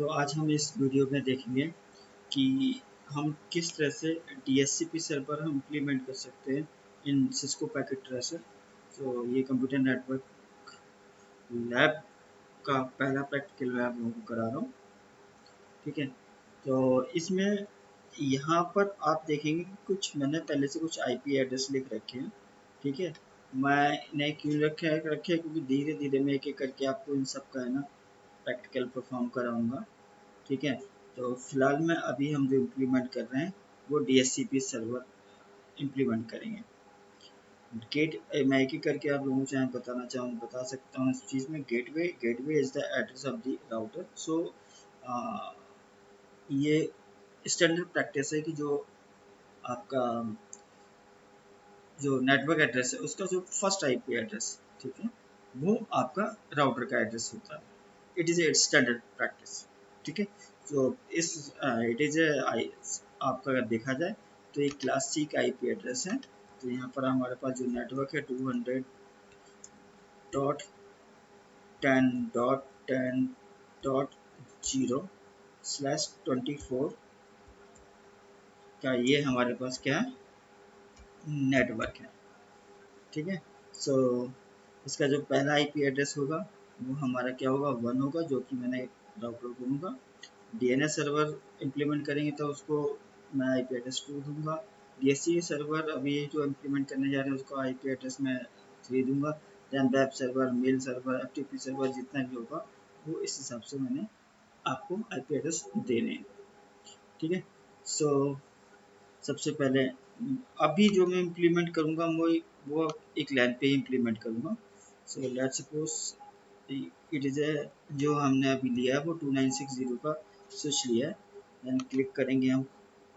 तो आज हम इस वीडियो में देखेंगे कि हम किस तरह से DHCP सर्वर हम इम्प्लीमेंट कर सकते हैं इन सिस्को पैकेट ट्रेसर। तो ये कंप्यूटर नेटवर्क लैब का पहला प्रैक्टिकल मैं आप लोगों को करा रहा हूँ। ठीक है, तो इसमें यहाँ पर आप देखेंगे कि कुछ मैंने पहले से कुछ IP एड्रेस लिख रखे हैं। ठीक है, मैंने क्यों रखे हैं क्योंकि धीरे धीरे मैं एक एक करके आपको इन सब का है ना प्रैक्टिकल परफॉर्म कराऊंगा। ठीक है, तो फिलहाल में अभी हम जो इम्प्लीमेंट कर रहे हैं वो DHCP सर्वर इम्प्लीमेंट करेंगे। गेट मैं एक एक करके आप लोगों से बता सकता हूँ इस चीज़ में। Gateway is the address of the router. So ये स्टैंडर्ड प्रैक्टिस है कि जो आपका जो नेटवर्क एड्रेस है उसका जो फर्स्ट IP एड्रेस, ठीक है, वो आपका राउटर का एड्रेस होता है। It is a standard practice. ठीक है, तो इस इट इज़ ए आपका अगर देखा जाए तो एक क्लासिक IP एड्रेस है। तो यहाँ पर हमारे पास जो नेटवर्क है 200.10.10.0/24 का ये हमारे पास क्या है, नेटवर्क है। ठीक है, सो इसका जो पहला IP एड्रेस होगा वो हमारा क्या होगा, 1 होगा, जो कि मैंने राउटर को दूंगा। DNS सर्वर इम्प्लीमेंट करेंगे तो उसको मैं IP एड्रेस 2 दूंगा। DHCP सर्वर अभी जो इम्प्लीमेंट करने जा रहे हैं उसको IP एड्रेस मैं 3 दूंगा। Then web server, mail server, FTP server जितना भी होगा वो इस हिसाब से मैंने आपको IP एड्रेस देने हैं। ठीक है, सो सबसे पहले अभी जो मैं इम्प्लीमेंट करूँगा वो एक लैन पे ही इम्प्लीमेंट करूँगा। So let's suppose it is ए जो हमने अभी लिया है वो 2960 का स्विच लिया है। देन क्लिक करेंगे हम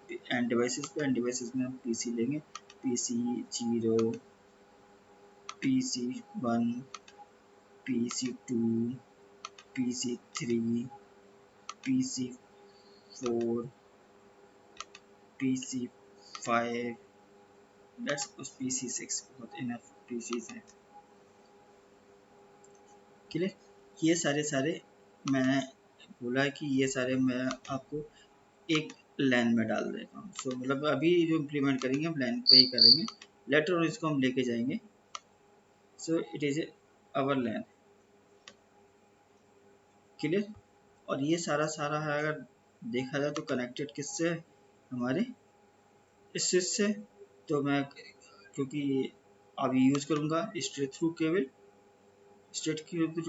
एंड डिवाइसेस पे। एंड डिवाइसेस में हम PC लेंगे, PC0, PC1, PC2, PC3, PC4, PC5, let's suppose PC6, बहुत इनफ PCs हैं। क्लियर, ये सारे मैं बोला कि ये सारे मैं आपको एक लैन में डाल देता हूँ। सो मतलब अभी जो इम्प्लीमेंट करेंगे हम लैन पे ही करेंगे, लेटर और इसको हम लेके जाएंगे। So it is our LAN. Clear, और ये सारा है अगर देखा जाए तो कनेक्टेड किससे है, हमारे इस स्विच से। तो मैं क्योंकि अभी यूज़ करूँगा स्ट्रेट थ्रू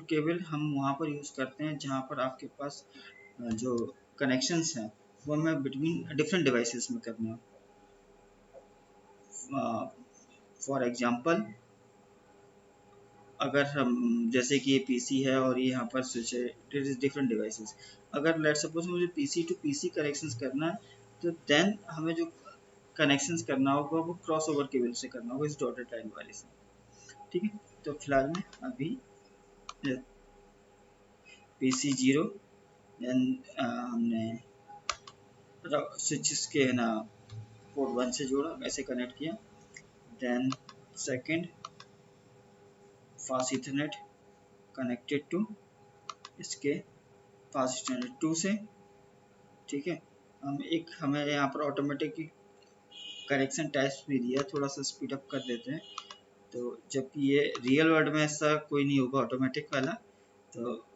केबल हम वहाँ पर यूज़ करते हैं जहाँ पर आपके पास जो कनेक्शंस हैं वो हमें बिटवीन डिफरेंट डिवाइसेस में करने हैं। फॉर एग्जांपल अगर हम जैसे कि ये PC है और ये यहाँ पर स्विच है, इट इज़ डिफरेंट डिवाइसेस। अगर लेट सपोज मुझे PC टू PC कनेक्शंस करना है तो देन हमें जो कनेक्शंस करना होगा वो क्रॉस ओवर केबल से करना होगा, इस डॉटेड लाइन वाले से। ठीक है, तो फिलहाल में अभी PC0 देन हमने स्विचेस के है ना पोर्ट 1 से जोड़ा, ऐसे कनेक्ट किया। Then second fast ethernet connected to इसके फास्ट इथरनेट 2 से। ठीक है, हमें यहाँ पर ऑटोमेटिक कनेक्शन टाइप्स भी दिया, थोड़ा सा स्पीड अप कर देते हैं। तो जबकि ये रियल वर्ल्ड में ऐसा कोई नहीं होगा ऑटोमेटिक वाला, तो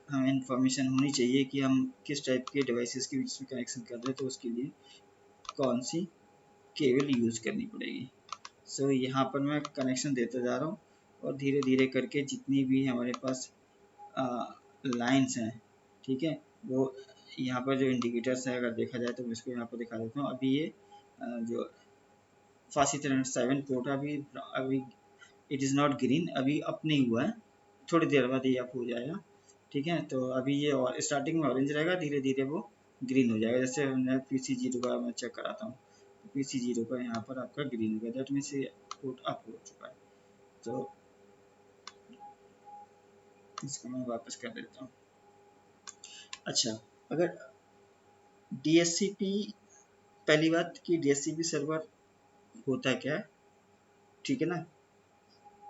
हमें इन्फॉर्मेशन होनी चाहिए कि हम किस टाइप के डिवाइसेस के बीच में कनेक्शन कर रहे हैं, तो उसके लिए कौन सी केबल यूज़ करनी पड़ेगी। सो यहाँ पर मैं कनेक्शन देता जा रहा हूँ और धीरे धीरे करके जितनी भी हमारे पास लाइंस हैं, ठीक है, वो यहाँ पर जो इंडिकेटर्स है अगर देखा जाए तो मैं इसको यहाँ पर दिखा देता हूँ। अभी ये जो फास्ट इथरनेट 7 पोर्ट अभी इट इज़ नॉट ग्रीन, अभी अप नहीं हुआ है, थोड़ी देर बाद ये अप हो जाएगा। ठीक है, तो अभी ये और स्टार्टिंग में ऑरेंज रहेगा, धीरे धीरे वो ग्रीन हो जाएगा। जैसे मैं PC0 का मैं चेक कराता हूँ, PC0 का यहाँ पर आपका ग्रीन हो गया, दैट मीन्स ये पोर्ट अप हो चुका है। तो इसको मैं वापस कर देता हूँ। अच्छा, अगर DHCP, पहली बात कि DHCP सर्वर होता क्या है, ठीक है ना।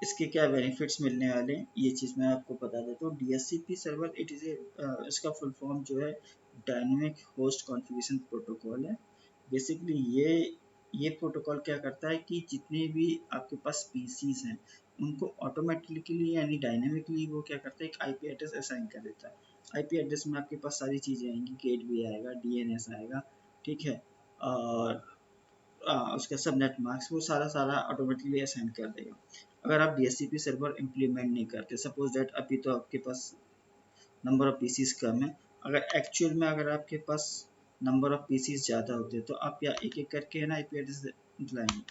इसके क्या बेनिफिट्स मिलने वाले हैं ये चीज़ मैं आपको बता देता हूँ। DHCP सर्वर इट इज़ ए इसका फुल फॉर्म जो है डायनेमिक होस्ट कॉन्फ़िगरेशन प्रोटोकॉल है। बेसिकली ये प्रोटोकॉल क्या करता है कि जितने भी आपके पास पीसीज हैं उनको ऑटोमेटिकली यानी डायनेमिकली वो क्या करता है एक आईपी एड्रेस असाइन कर देता है। आईपी एड्रेस में आपके पास सारी चीज़ें आएंगी, गेट भी आएगा, डीएनएस आएगा, ठीक है, और उसका सबनेट मार्क्स वो सारा सारा ऑटोमेटिकली असाइन कर देगा। अगर आप DHCP सर्वर इम्प्लीमेंट नहीं करते, सपोज दैट अभी तो आपके पास नंबर ऑफ पीसीज कम है, अगर एक्चुअल में अगर आपके पास नंबर ऑफ पीसीज ज़्यादा होते तो आप या एक एक करके है ना आईपी एड्रेस दिलाएंगे,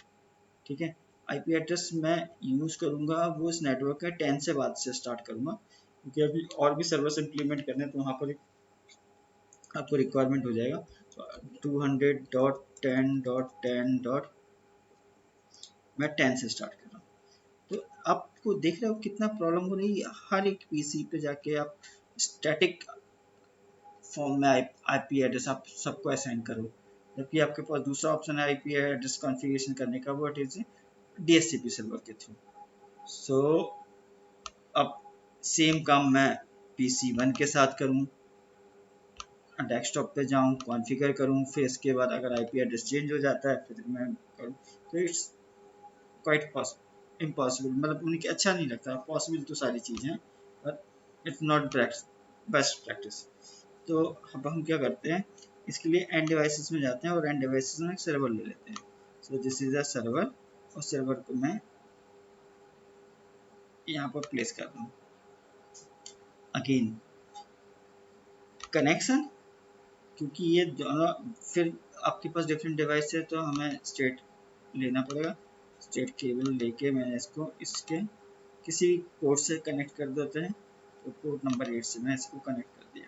ठीक है। आईपी एड्रेस मैं यूज़ करूँगा वो इस नेटवर्क के 10 से बाद से स्टार्ट करूँगा, क्योंकि अभी और भी सर्वर्स इम्प्लीमेंट करने हैं तो वहाँ पर आपको रिक्वायरमेंट हो जाएगा। 200.10.10. मैं 10 से स्टार्ट कर रहा हूँ। तो आपको देख रहे हो कितना प्रॉब्लम हो रही है, हर एक पीसी पे जाके आप स्टैटिक फॉर्म में आईपी एड्रेस आप सबको असाइन करो, जबकि आपके पास दूसरा ऑप्शन है आईपी एड्रेस कॉन्फ़िगरेशन करने का, वो इट इज DHCP सर्वर के थ्रू। सो अब सेम काम मैं PC1 के साथ करूँ, डेस्कटॉप पे जाऊँ, कॉन्फ़िगर करूँ, फिर इसके बाद अगर आईपी एड्रेस चेंज हो जाता है फिर मैं करूँ, तो इट्स क्वाइट इम्पॉसिबल, मतलब उनके अच्छा नहीं लगता। पॉसिबल तो सारी चीज़ें हैं but it's not best practice. तो अब हम क्या करते हैं, इसके लिए एंड डिवाइसेस में जाते हैं और एंड डिवाइसेस में एक सर्वर ले लेते हैं। So this is a server, और सर्वर को मैं यहाँ पर प्लेस कर दूँ। अगेन कनेक्शन, क्योंकि ये दोनों फिर आपके पास डिफरेंट डिवाइस है तो हमें स्टेट लेना पड़ेगा। स्टेट केबल लेके मैंने इसको इसके किसी भी पोर्ट से कनेक्ट कर देते हैं, तो पोर्ट नंबर 8 से मैं इसको कनेक्ट कर दिया,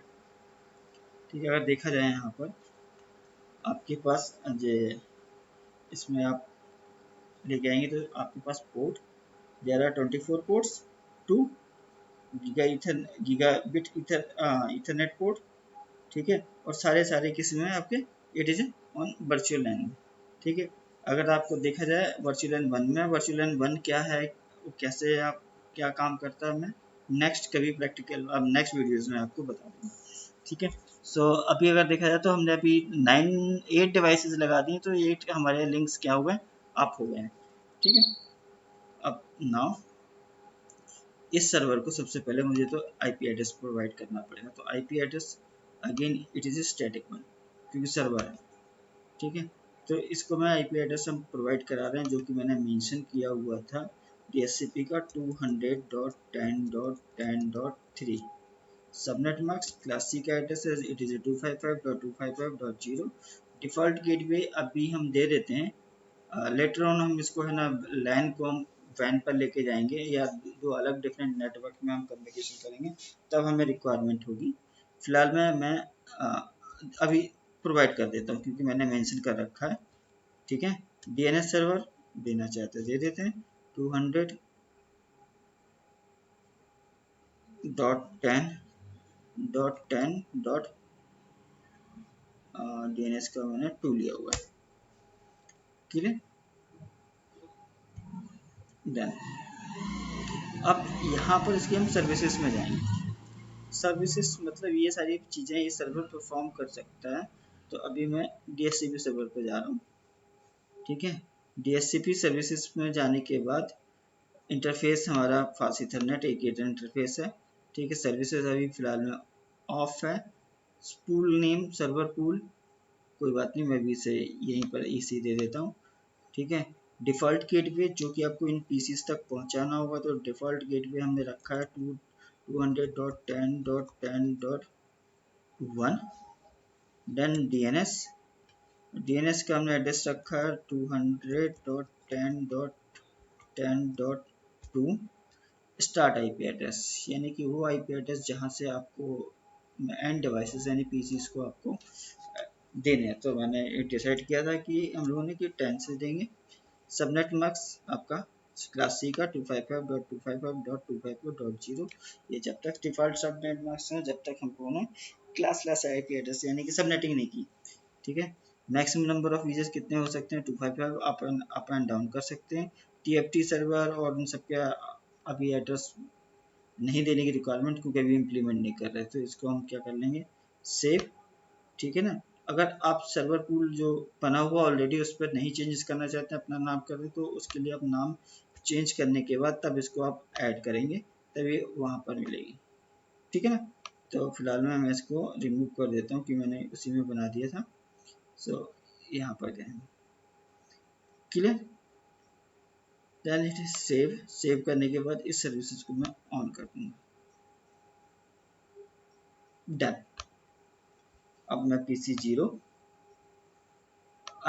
ठीक है। अगर देखा जाए यहाँ पर आपके पास ये इसमें आप लेके आएंगे तो आपके पास port there are 24 ports, 2 gigabit ethernet port, ठीक है, और सारे सारे किस में आपके it is on virtual LAN में, ठीक है। अगर आपको देखा जाए वर्चुअल लैन 1 में, वर्चुअल लैन 1 क्या है, वो कैसे आप क्या काम करता है, मैं नेक्स्ट कभी प्रैक्टिकल अब नेक्स्ट वीडियोस में आपको बता दूंगा, ठीक है। सो अभी अगर देखा जाए तो हमने अभी 8 डिवाइसेस लगा दी, तो 8 हमारे लिंक्स क्या हुए, अप हो गए हैं, ठीक है। अब नाउ इस सर्वर को सबसे पहले मुझे तो आईपी एड्रेस प्रोवाइड करना पड़ेगा, तो IP address again it is a static one क्योंकि सर्वर है, ठीक है। तो इसको मैं आईपी एड्रेस हम प्रोवाइड करा रहे हैं जो कि मैंने मेंशन किया हुआ था DHCP का 200.10.10.3। सबनेट मास्क क्लासिक एड्रेस है इट इज 255.255.0। डिफ़ॉल्ट गेटवे अभी हम दे देते हैं, लेटर ऑन हम इसको है ना लैन को हम वैन पर लेके जाएंगे या दो अलग डिफरेंट नेटवर्क में हम कम्युनिकेशन करेंगे, तब हमें रिक्वायरमेंट होगी। फिलहाल मैं अभी प्रोवाइड कर देता हूँ क्योंकि मैंने मेंशन कर रखा है, ठीक है। DNS सर्वर देना चाहते हैं दे देते हैं 200.10.10. DNS का मैंने 2 लिया हुआ है, ठीक है, डन। अब यहाँ पर इसके हम सर्विसेज में जाएंगे। सर्विसेज मतलब ये सारी चीज़ें ये सर्वर परफॉर्म कर सकता है, तो अभी मैं DHCP सर्वर पे जा रहा हूँ, ठीक है। DHCP सर्विसेज में जाने के बाद इंटरफेस हमारा फास्ट इथरनेट एक इंटरफेस है, ठीक है। सर्विसेज अभी फ़िलहाल में ऑफ है। पूल नेम सर्वर पूल, कोई बात नहीं, मैं भी इसे यहीं पर इसी दे देता हूँ, ठीक है। डिफ़ॉल्ट गेटवे जो कि आपको इन पीसीज तक पहुंचाना होगा, तो डिफ़ॉल्ट गेटवे हमने रखा है 200.10.10.1। देन DNS का हमने एड्रेस रखा है 200.10.10.2। स्टार्ट आईपी एड्रेस यानी कि वो आईपी एड्रेस जहाँ से आपको एंड डिवाइसेस यानी पीसीज को आपको देने हैं, तो मैंने डिसाइड किया था कि हम लोगों ने कि 10 से देंगे। सबनेट मास्क आपका क्लास सी का 255.255.255.0। ये जब तक डिफॉल्ट सबनेट मास्क है जब तक हम लोगों ने क्लास आईपी एड्रेस यानी कि सबनेटिंग नहीं की, ठीक है। मैक्सिमम नंबर ऑफ यूजर्स कितने हो सकते हैं 255, अप एंड डाउन कर सकते हैं। TFT सर्वर और उन सब के अभी एड्रेस नहीं देने की रिक्वायरमेंट, क्योंकि अभी इम्प्लीमेंट नहीं कर रहे, तो इसको हम क्या कर लेंगे, सेव। ठीक है ना। अगर आप सर्वर पूल जो बना हुआ ऑलरेडी उस पर नहीं चेंजेस करना चाहते हैं, अपना नाम कर रहे, तो उसके लिए आप नाम चेंज करने के बाद तब इसको आप ऐड करेंगे, तभी वहाँ पर मिलेगी। ठीक है ना। तो फिलहाल मैं इसको रिमूव कर देता हूँ कि मैंने उसी में बना दिया था। सो यहाँ पर गए, clear. Then it is save. Save करने के बाद इस सर्विसेज को मैं ऑन कर दूंगा। डन। अब मैं PC0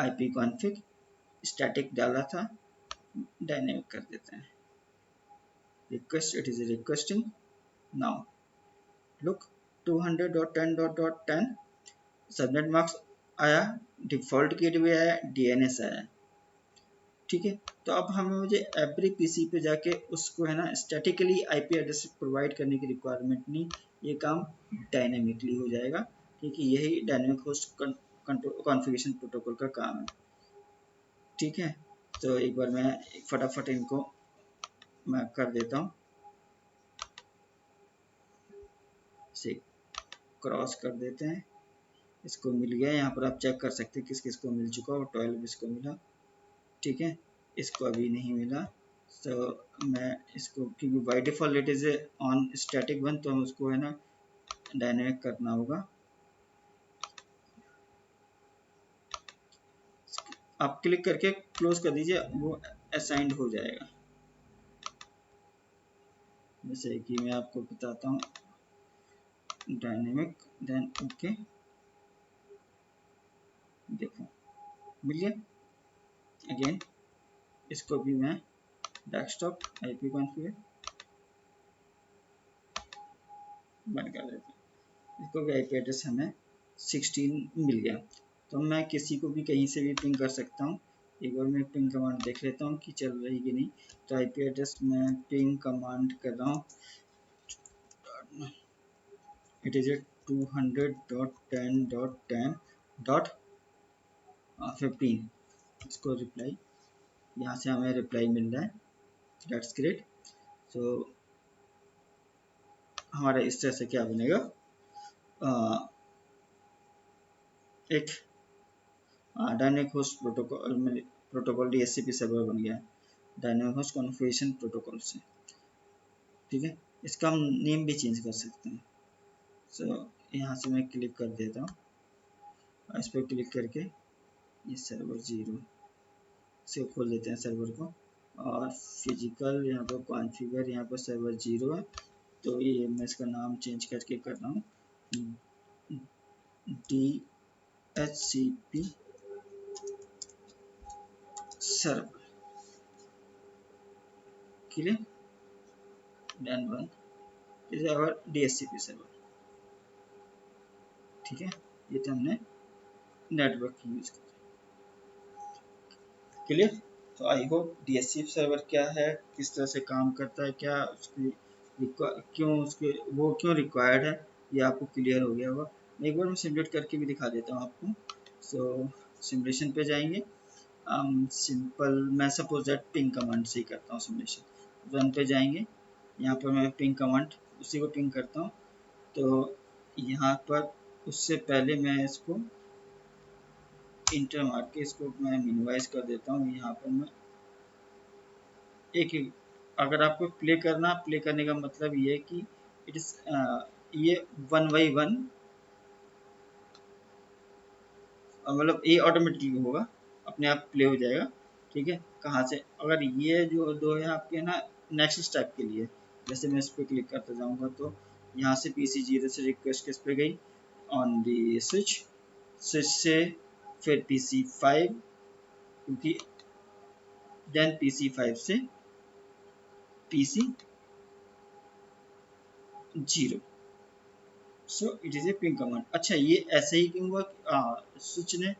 IP कॉन्फ़िग स्टैटिक डाला था, डायनेमिक कर देते हैं। Request, it is requesting now. Look 200.10.10 subnet marks आया, डिफ़ॉल्ट गेटवे आया, DNS आया। ठीक है। तो अब हमें मुझे एवरी पीसी पे जाके उसको है ना स्टैटिकली IP एड्रेस प्रोवाइड करने की रिक्वायरमेंट नहीं, ये काम डायनेमिकली हो जाएगा। ठीक है। यही डायनेमिक होस्ट कॉन्फ़िगरेशन प्रोटोकॉल का काम है। ठीक है। तो एक बार मैं फटाफट इनको मैं कर देता हूँ, इसे क्रॉस कर देते हैं। इसको मिल गया, यहाँ पर आप चेक कर सकते हैं किस किस को मिल चुका और 12 इसको मिला। ठीक है। इसको अभी नहीं मिला, तो मैं इसको, क्योंकि by default it is on static one, तो हम उसको है ना डायनेमिक करना होगा। आप क्लिक करके क्लोज कर दीजिए, वो असाइंड हो जाएगा। जैसे कि मैं आपको बताता हूँ, डायनेमिक, देन ओके, देखो मिल गया। अगेन इसको भी मैं डेस्कटॉप IP कॉन्फ़िगर बंद कर देता हूँ। इसको भी IP एड्रेस हमें 16 मिल गया। तो मैं किसी को भी कहीं से भी पिंग कर सकता हूँ। एक बार मैं पिंग कमांड देख लेता हूँ कि चल रही कि नहीं। तो IP एड्रेस मैं पिंग कमांड कर रहा हूँ, इट इज 200.10.10.15। इसको रिप्लाई, यहाँ से हमें रिप्लाई मिल रहा है, दैट्स ग्रेट। तो हमारा इस तरह से क्या बनेगा, एक dynamic host protocol DHCP server बन गया डायनेमिक होस्ट कॉन्फ़िगरेशन प्रोटोकॉल से। ठीक है। इसका हम नेम भी चेंज कर सकते हैं। सो यहाँ से मैं क्लिक कर देता हूँ, इस पर क्लिक करके ये सर्वर 0 से खोल देते हैं सर्वर को, और फिजिकल यहाँ पर कॉन्फ़िगर, यहाँ पर सर्वर 0 है, तो ये मैं इसका नाम चेंज करके कर रहा हूँ, DHCP server. Clear. Done one is our DHCP server. ठीक है। ये तो हमने नेटवर्क की यूज किया। क्लियर। तो आई होप DHCP सर्वर क्या है, किस तरह से काम करता है, क्या उसकी क्यों उसके वो क्यों रिक्वायर्ड है, ये आपको क्लियर हो गया होगा। एक बार मैं सिमुलेट करके भी दिखा देता हूँ आपको। सो सिमुलेशन पे जाएंगे, सिंपल मैं सपोज दैट पिंग कमांड से ही करता हूँ सिमुलेशन। रन पे जाएंगे, यहाँ पर मैं पिंग कमांड उसी को पिंग करता हूँ। तो यहाँ पर उससे पहले मैं इसको इंटर मार के इसको मैं मिनिमाइज कर देता हूँ। यहाँ पर मैं एक, अगर आपको प्ले करना, प्ले करने का मतलब ये है कि इट इज ये 1 by 1, मतलब ये ऑटोमेटिकली होगा, अपने आप प्ले हो जाएगा। ठीक है। कहाँ से, अगर ये जो दो है आपके ना नेक्स्ट स्टेप के लिए, जैसे मैं इस पर क्लिक करते जाऊँगा तो यहाँ से PC0 से रिक्वेस्ट किस पे गई, ऑन दी स्विच, स्विच से फिर PC5, क्योंकि देन PC5 से PC0। So it is A ping command. अच्छा, ये ऐसे ही क्यों हुआ, स्विच ने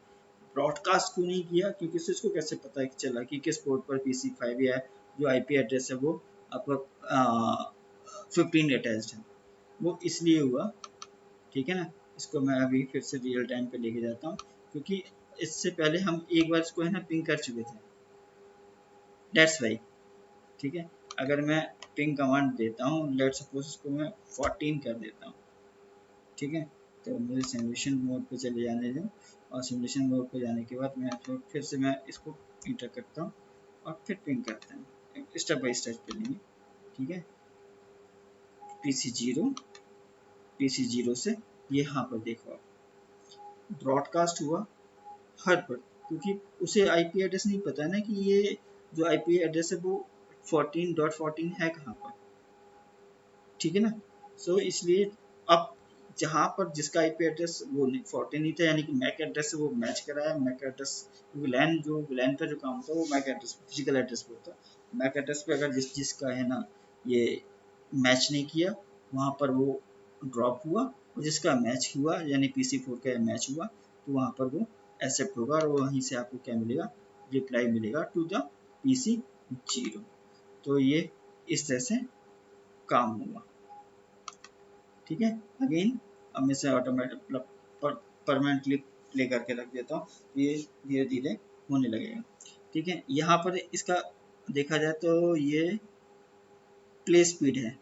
ब्रॉडकास्ट क्यों नहीं किया, क्योंकि स्विच को कैसे पता चला कि किस पोर्ट पर PC5 या जो IP एड्रेस है वो आपका 15 अटैच्ड है, वो इसलिए हुआ। ठीक है ना। इसको मैं अभी फिर से रियल टाइम पे लेके जाता हूँ, क्योंकि इससे पहले हम एक बार इसको है ना पिंग कर चुके थे, दैट्स वाई। ठीक है। अगर मैं पिंग कमांड देता हूँ, लेट सपोज इसको मैं 14 कर देता हूँ, ठीक है। तो मुझे सिमुलेशन मोड पे चले जाने दें, और सिमुलेशन मोड पे जाने के बाद मैं फिर से मैं इसको इंटर करता हूँ और फिर पिंग करता हूँ, स्टेप बाई स्टेप चलेंगे, ठीक है। PC0 से ये यहाँ पर देखो ब्रॉडकास्ट हुआ हर पर, क्योंकि उसे आईपी एड्रेस नहीं पता है ना कि ये जो आईपी एड्रेस है वो 14.14 है कहाँ पर, ठीक है ना। सो इसलिए अब जहाँ पर जिसका आईपी एड्रेस वो 14 ही था, यानी कि मैक एड्रेस से वो मैच कराया। मैक एड्रेस विलैन का जो काम था वो मैक एड्रेस फिजिकल एड्रेस पे होता है। मैक एड्रेस पे अगर जिसका है ना ये मैच नहीं किया, वहाँ पर वो ड्रॉप हुआ, और जिसका मैच हुआ यानी PC4 का मैच हुआ तो वहाँ पर वो एक्सेप्ट होगा, और वहीं से आपको क्या मिलेगा, रिप्लाई मिलेगा टू द PC0। तो ये इस तरह से काम हुआ, ठीक है। अगेन अब मैं इसे ऑटोमेटिक मतलब परमानेंटली प्ले करके रख देता हूँ, ये धीरे धीरे होने लगेगा, ठीक है। यहाँ पर इसका देखा जाए तो ये प्ले स्पीड है,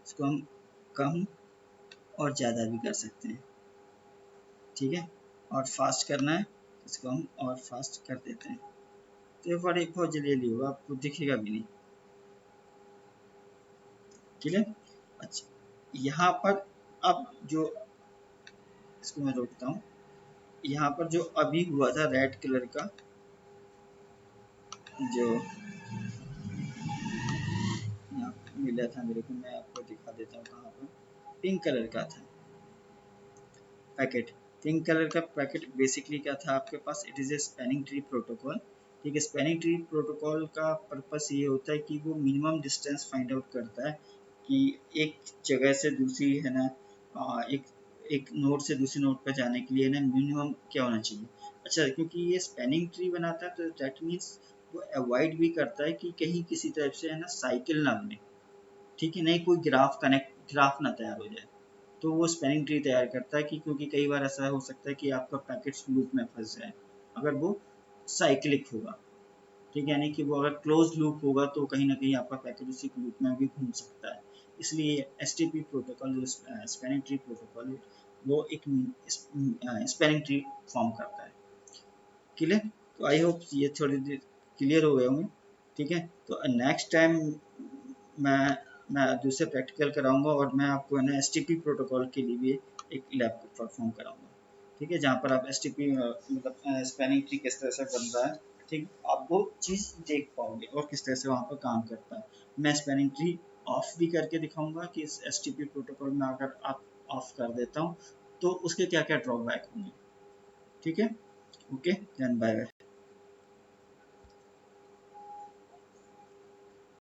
इसको हम कम और ज़्यादा भी कर सकते हैं, ठीक है। और फास्ट करना है, इसको हम और फास्ट कर देते हैं, तो ये बहुत जल्दी होगा, आपको दिखेगा भी नहीं, ठीक है। अच्छा, यहाँ पर अब जो इसको मैं रोकता हूँ, यहाँ पर जो अभी हुआ था रेड कलर का, जो यहाँ मिला था मेरे को, मैं आपको दिखा देता हूँ कहाँ पर, पिंक कलर का था पैकेट। पिंक कलर का पैकेट बेसिकली क्या था आपके पास, it is a spanning tree protocol, ठीक है। स्पैनिंग ट्री प्रोटोकॉल का पर्पस ये होता है कि वो मिनिमम डिस्टेंस फाइंड आउट करता है कि एक जगह से दूसरी है ना, एक एक नोड से दूसरे नोड पर जाने के लिए ना मिनिमम क्या होना चाहिए। अच्छा, क्योंकि ये स्पैनिंग ट्री बनाता है तो दैट मीन्स वो अवॉइड भी करता है कि कहीं किसी टाइप से है ना साइकिल ना बने, ठीक है, नहीं कोई ग्राफ ना तैयार हो जाए। तो वो स्पैनिंग ट्री तैयार करता है कि क्योंकि कई बार ऐसा हो सकता है कि आपका पैकेट लूप में फंस जाए, अगर वो साइक्लिक होगा, ठीक है, यानी कि वो अगर क्लोज लूप होगा तो कहीं ना कहीं आपका पैकेट उसी लूप में भी घूम सकता है। इसलिए STP प्रोटोकॉल जो स्पैनिंग ट्री प्रोटोकॉल है वो एक स्पैनिंग ट्री फॉर्म करता है, क्लियर। तो आई होप ये थोड़ी देर क्लियर हो गए होंगे, ठीक है। तो नेक्स्ट टाइम मैं मैं दूसरे प्रैक्टिकल कराऊंगा, और मैं आपको है ना STP प्रोटोकॉल के लिए भी एक लैब परफॉर्म कराऊंगा, ठीक है, जहाँ पर आप STP मतलब स्पैनिंग ट्री किस तरह से बन रहा है, ठीक, आप वो चीज़ देख पाओगे और किस तरह से वहाँ पर काम करता है। मैं स्पैनिंग ट्री ऑफ भी करके दिखाऊंगा कि इस STP प्रोटोकॉल में अगर आप ऑफ कर देता हूँ तो उसके क्या क्या ड्रॉबैक होंगे, ठीक है। Okay, then bye bye.